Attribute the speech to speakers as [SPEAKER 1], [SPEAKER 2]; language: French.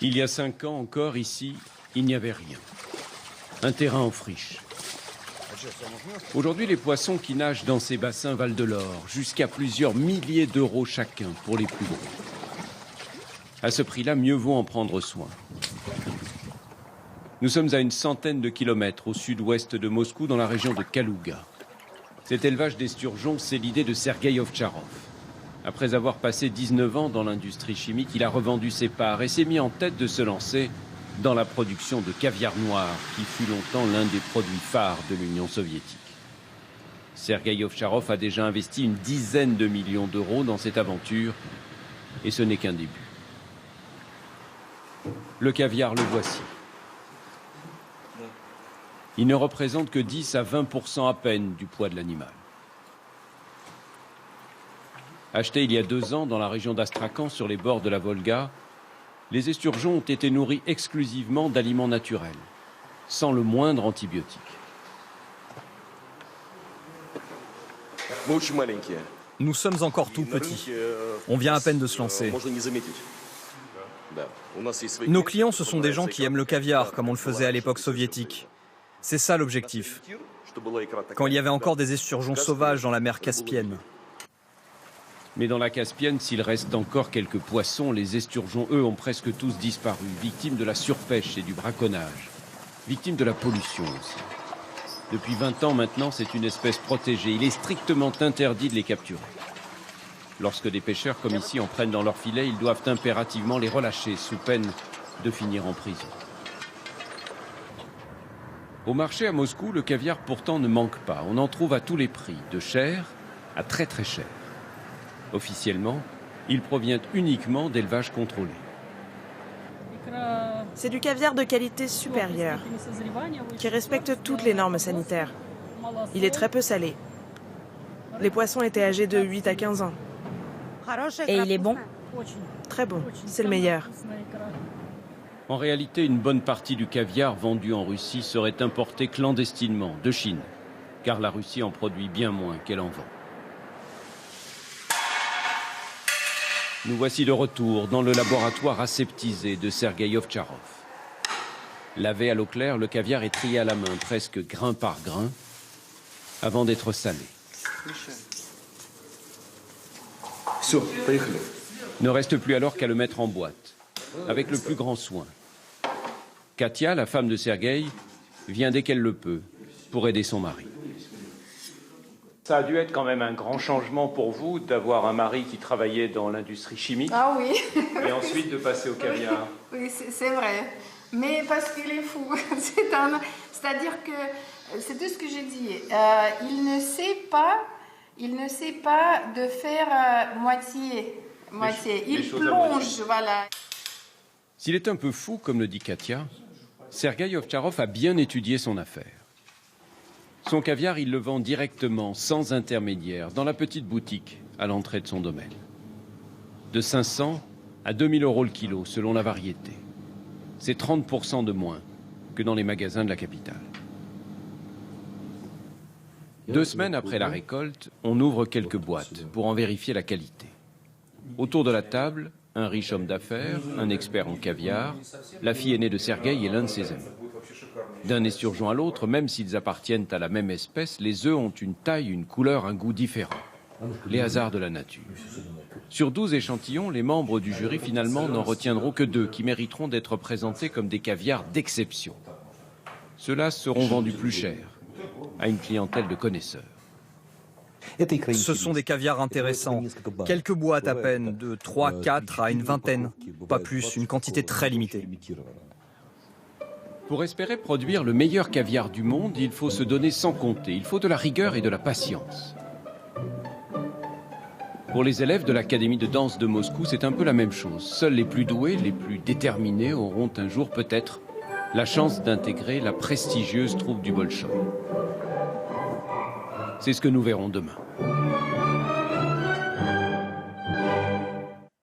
[SPEAKER 1] Il y a 5 ans encore, ici, il n'y avait rien. Un terrain en friche. Aujourd'hui, les poissons qui nagent dans ces bassins valent de l'or, jusqu'à plusieurs milliers d'euros chacun pour les plus gros. À ce prix-là, mieux vaut en prendre soin. Nous sommes à une centaine de kilomètres au sud-ouest de Moscou, dans la région de Kalouga. Cet élevage d'esturgeons, c'est l'idée de Sergueï Ovtcharov. Après avoir passé 19 ans dans l'industrie chimique, il a revendu ses parts et s'est mis en tête de se lancer dans la production de caviar noir, qui fut longtemps l'un des produits phares de l'Union soviétique. Sergueï Ovtcharov a déjà investi une dizaine de millions d'euros dans cette aventure, et ce n'est qu'un début. Le caviar, le voici. Il ne représente que 10 à 20% à peine du poids de l'animal. Acheté il y a 2 ans dans la région d'Astrakhan, sur les bords de la Volga, les esturgeons ont été nourris exclusivement d'aliments naturels, sans le moindre antibiotique.
[SPEAKER 2] Nous sommes encore tout petits. On vient à peine de se lancer. Nos clients, ce sont des gens qui aiment le caviar, comme on le faisait à l'époque soviétique. C'est ça l'objectif. Quand il y avait encore des esturgeons sauvages dans la mer Caspienne.
[SPEAKER 1] Mais dans la Caspienne, s'il reste encore quelques poissons, les esturgeons, eux, ont presque tous disparu, victimes de la surpêche et du braconnage, victimes de la pollution aussi. Depuis 20 ans maintenant, c'est une espèce protégée. Il est strictement interdit de les capturer. Lorsque des pêcheurs comme ici en prennent dans leur filet, ils doivent impérativement les relâcher sous peine de finir en prison. Au marché à Moscou, le caviar pourtant ne manque pas. On en trouve à tous les prix, de cher à très très cher. Officiellement, il provient uniquement d'élevages contrôlés.
[SPEAKER 3] C'est du caviar de qualité supérieure, qui respecte toutes les normes sanitaires. Il est très peu salé. Les poissons étaient âgés de 8 à 15 ans.
[SPEAKER 4] Et il est bon?
[SPEAKER 3] Très bon, c'est le meilleur.
[SPEAKER 1] En réalité, une bonne partie du caviar vendu en Russie serait importé clandestinement de Chine, car la Russie en produit bien moins qu'elle en vend. Nous voici de retour dans le laboratoire aseptisé de Sergueï Ovtcharov. Lavé à l'eau claire, le caviar est trié à la main, presque grain par grain, avant d'être salé. Ne reste plus alors qu'à le mettre en boîte, avec le plus grand soin. Katia, la femme de Sergueï, vient dès qu'elle le peut, pour aider son mari. Ça a dû être quand même un grand changement pour vous d'avoir un mari qui travaillait dans l'industrie chimique.
[SPEAKER 5] Ah oui.
[SPEAKER 1] Et ensuite de passer au caviar.
[SPEAKER 5] Oui, c'est vrai. Mais parce qu'il est fou. C'est-à-dire que, c'est tout ce que j'ai dit. Il ne sait pas de faire moitié. Il plonge, voilà.
[SPEAKER 1] S'il est un peu fou, comme le dit Katia, Sergueï Ovtcharov a bien étudié son affaire. Son caviar, il le vend directement, sans intermédiaire, dans la petite boutique à l'entrée de son domaine. De 500 à 2000 euros le kilo, selon la variété. C'est 30% de moins que dans les magasins de la capitale. 2 semaines après la récolte, on ouvre quelques boîtes pour en vérifier la qualité. Autour de la table, un riche homme d'affaires, un expert en caviar, la fille aînée de Sergueï et l'un de ses amis. D'un esturgeon à l'autre, même s'ils appartiennent à la même espèce, les œufs ont une taille, une couleur, un goût différents. Les hasards de la nature. Sur 12 échantillons, les membres du jury finalement n'en retiendront que 2 qui mériteront d'être présentés comme des caviars d'exception. Ceux-là seront vendus plus cher à une clientèle de connaisseurs.
[SPEAKER 2] Ce sont des caviars intéressants. Quelques boîtes à peine, de 3, 4 à une vingtaine. Pas plus, une quantité très limitée.
[SPEAKER 1] Pour espérer produire le meilleur caviar du monde, il faut se donner sans compter. Il faut de la rigueur et de la patience. Pour les élèves de l'Académie de danse de Moscou, c'est un peu la même chose. Seuls les plus doués, les plus déterminés auront un jour peut-être la chance d'intégrer la prestigieuse troupe du Bolchoï. C'est ce que nous verrons demain.